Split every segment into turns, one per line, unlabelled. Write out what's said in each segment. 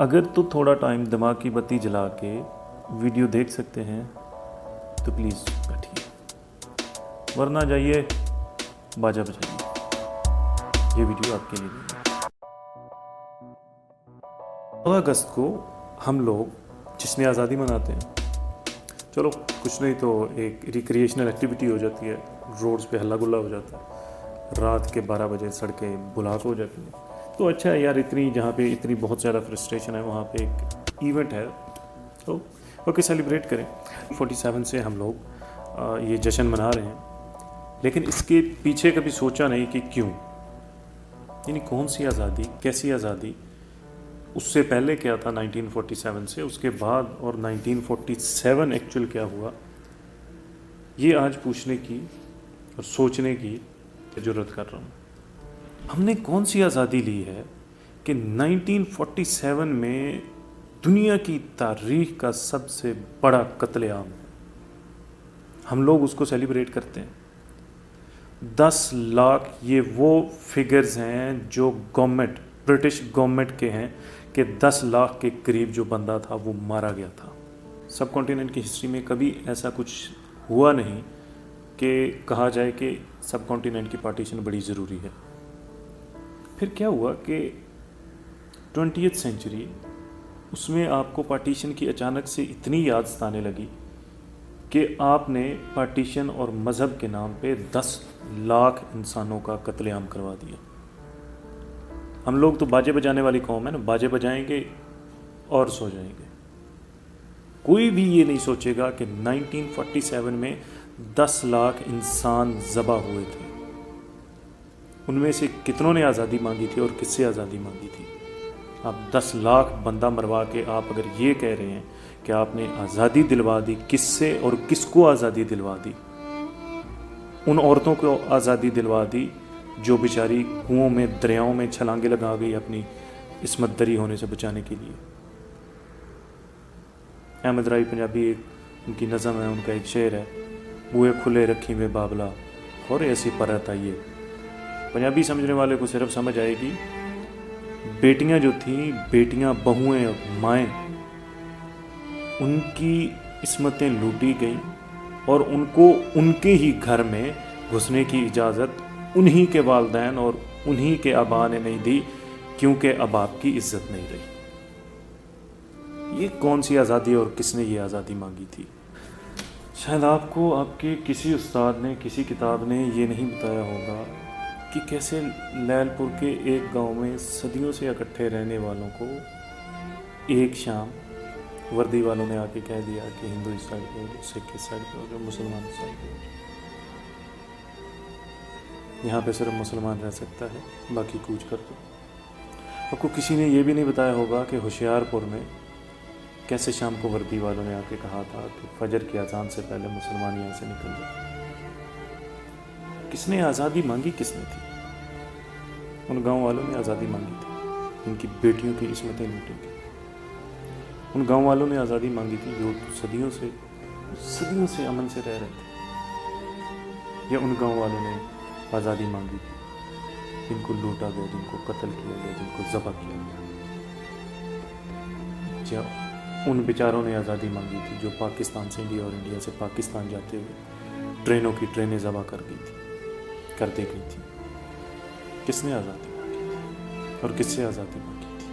اگر تو تھوڑا ٹائم دماغ کی بتی جلا کے ویڈیو دیکھ سکتے ہیں تو پلیز بیٹھیے، ورنہ جائیے باجا بجائیے، یہ ویڈیو آپ کے لیے نہیں ہے۔ 14 اگست کو ہم لوگ جشن آزادی مناتے ہیں، چلو کچھ نہیں تو ایک ریکریشنل ایکٹیویٹی ہو جاتی ہے، روڈز پہ ہلا گلا ہو جاتا ہے، رات کے 12 بجے سڑکیں بلاک ہو جاتی ہیں، تو اچھا ہے یار، جہاں پہ اتنی بہت زیادہ فرسٹریشن ہے وہاں پہ ایک ایونٹ ہے تو اوکے سیلیبریٹ کریں۔ 47 سے ہم لوگ یہ جشن منا رہے ہیں، لیکن اس کے پیچھے کبھی سوچا نہیں کہ کیوں، یعنی کون سی آزادی، کیسی آزادی، اس سے پہلے کیا تھا 1947 سے، اس کے بعد اور 1947 ایکچوئل کیا ہوا، یہ آج پوچھنے کی اور سوچنے کی ضرورت کر رہا ہوں۔ ہم نے کون سی آزادی لی ہے کہ 1947 میں دنیا کی تاریخ کا سب سے بڑا قتل عام ہم لوگ اس کو سیلیبریٹ کرتے ہیں۔ 10 لاکھ یہ وہ فگرز ہیں جو برٹش گورنمنٹ کے ہیں کہ 10 لاکھ کے قریب جو بندہ تھا وہ مارا گیا تھا۔ سب کانٹیننٹ کی ہسٹری میں کبھی ایسا کچھ ہوا نہیں کہ کہا جائے کہ سب کانٹیننٹ کی پارٹیشن بڑی ضروری ہے۔ پھر کیا ہوا کہ 20th سینچری، اس میں آپ کو پارٹیشن کی اچانک سے اتنی یاد ستانے لگی کہ آپ نے پارٹیشن اور مذہب کے نام پہ 10 لاکھ انسانوں کا قتل عام کروا دیا۔ ہم لوگ تو باجے بجانے والی قوم ہے نا، باجے بجائیں گے اور سو جائیں گے۔ کوئی بھی یہ نہیں سوچے گا کہ 1947 میں 10 لاکھ انسان ذبح ہوئے تھے، ان میں سے کتنوں نے آزادی مانگی تھی اور کس سے آزادی مانگی تھی۔ آپ 10 لاکھ بندہ مروا کے آپ اگر یہ کہہ رہے ہیں کہ آپ نے آزادی دلوا دی، کس سے اور کس کو آزادی دلوا دی؟ ان عورتوں کو آزادی دلوا دی جو بیچاری کنوؤں میں، دریاؤں میں چھلانگے لگا گئی اپنی عصمت دری ہونے سے بچانے کے لیے۔ احمد رائی پنجابی ان کی نظم ہے، ان کا ایک شعر ہے، بوئے کھلے رکھی میں بابلا اور ایسی پرت آئیے۔ پنجابی سمجھنے والے کو صرف سمجھ آئے گی، بیٹیاں جو تھیں، بیٹیاں، بہویں، مائیں، ان کی عصمتیں لوٹی گئیں اور ان کو ان کے ہی گھر میں گھسنے کی اجازت انہی کے والدین اور انہی کے آبا نے نہیں دی، کیونکہ اب آپ کی عزت نہیں رہی۔ یہ کون سی آزادی اور کس نے یہ آزادی مانگی تھی؟ شاید آپ کو آپ کے کسی استاد نے، کسی کتاب نے یہ نہیں بتایا ہوگا کہ کیسے لیل پور کے ایک گاؤں میں صدیوں سے اکٹھے رہنے والوں کو ایک شام وردی والوں نے آ کے کہہ دیا کہ ہندو اس سائڈ پہ ہو جاؤ، سکھ اس سائڈ پہ ہو جاؤ، مسلمان اس سائڈ پہ ہو جاؤ، یہاں پہ صرف مسلمان رہ سکتا ہے، باقی کوچ کر دو۔ آپ کو کسی نے یہ بھی نہیں بتایا ہوگا کہ ہوشیار پور میں کیسے شام کو وردی والوں نے آ کے کہا تھا کہ فجر کی اذان سے پہلے مسلمان یہاں سے نکل جائے۔ کس نے آزادی مانگی؟ کس نے تھی؟ ان گاؤں والوں نے آزادی مانگی تھی، ان کی بیٹیوں کی عصمتیں لوٹی تھیں۔ ان گاؤں والوں نے آزادی مانگی تھی جو صدیوں سے امن سے رہ رہے تھے، یا ان گاؤں والوں نے آزادی مانگی تھی جن کو لوٹا گیا، جن کو قتل کیا گیا، جن کو ذبح کیا گیا؟ یا ان بیچاروں نے آزادی مانگی تھی جو پاکستان سے انڈیا اور انڈیا سے پاکستان جاتے ہوئے ٹرینوں کی ٹرینیں ذبح کر دے گئی تھی؟ کس نے آزادی مانگی تھی اور کس سے آزادی مانگی تھی؟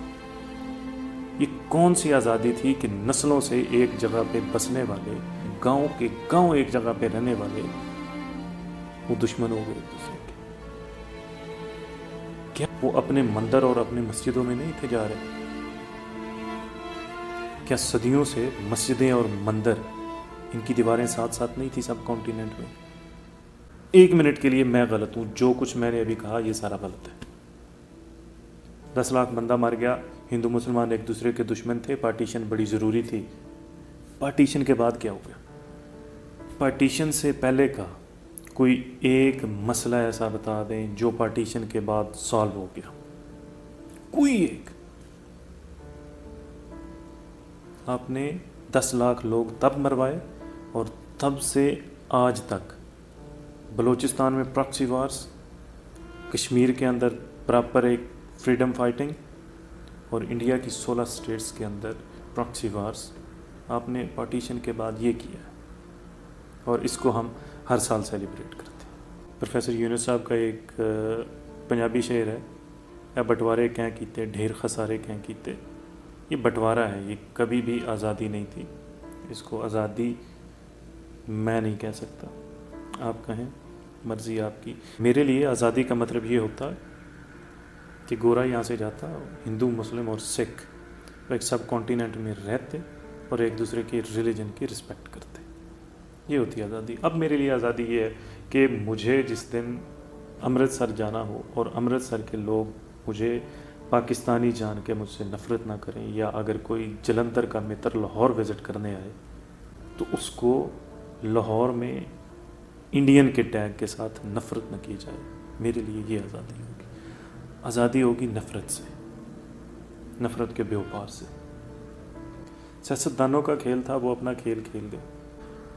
یہ کون سی آزادی تھی کہ نسلوں سے ایک جگہ پہ بسنے والے، گاؤں کے گاؤں ایک جگہ پہ رہنے والے، وہ دشمن ہو گئے ایک دوسرے کے؟ کیا وہ اپنے مندر اور اپنے مسجدوں میں نہیں تھے جا رہے؟ کیا صدیوں سے مسجدیں اور مندر، ان کی دیواریں ساتھ ساتھ نہیں تھی سب کانٹیننٹ میں؟ ایک منٹ کے لیے میں غلط ہوں، جو کچھ میں نے ابھی کہا یہ سارا غلط ہے۔ 10 لاکھ بندہ مر گیا، ہندو مسلمان ایک دوسرے کے دشمن تھے، پارٹیشن بڑی ضروری تھی۔ پارٹیشن کے بعد کیا ہو گیا؟ پارٹیشن سے پہلے کا کوئی ایک مسئلہ ایسا بتا دیں جو پارٹیشن کے بعد سالو ہو گیا، کوئی ایک۔ آپ نے 10 لاکھ لوگ تب مروائے اور تب سے آج تک بلوچستان میں پراکسی وارز، کشمیر کے اندر پراپر ایک فریڈم فائٹنگ، اور انڈیا کی 16 اسٹیٹس کے اندر پراکسی وارز آپ نے پارٹیشن کے بعد یہ کیا ہے، اور اس کو ہم ہر سال سیلیبریٹ کرتے ہیں۔ پروفیسر یونس صاحب کا ایک پنجابی شعر ہے، یا بٹوارے کہیں کیتے ڈھیر خسارے کہیں کیتے۔ یہ بٹوارا ہے، یہ کبھی بھی آزادی نہیں تھی، اس کو آزادی میں نہیں کہہ سکتا، آپ کہیں، مرضی آپ کی۔ میرے لیے آزادی کا مطلب یہ ہوتا کہ گورا یہاں سے جاتا، ہندو مسلم اور سکھ وہ ایک سب کانٹیننٹ میں رہتے اور ایک دوسرے کے ریلیجن کی رسپیکٹ کرتے، یہ ہوتی ہے آزادی۔ اب میرے لیے آزادی یہ ہے کہ مجھے جس دن امرتسر جانا ہو اور امرتسر کے لوگ مجھے پاکستانی جان کے مجھ سے نفرت نہ کریں، یا اگر کوئی جلندھر کا متر لاہور وزٹ کرنے آئے تو اس کو لاہور میں انڈین کے ٹیگ کے ساتھ نفرت نہ کی جائے، میرے لیے یہ آزادی ہوگی۔ آزادی ہوگی نفرت سے، نفرت کے بیوپار سے۔ سیاستدانوں کا کھیل تھا، وہ اپنا کھیل کھیل گئے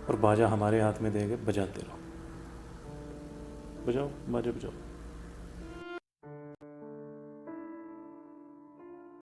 اور باجا ہمارے ہاتھ میں دے گئے، بجاتے رہو، بجاؤ باجا بجاؤ۔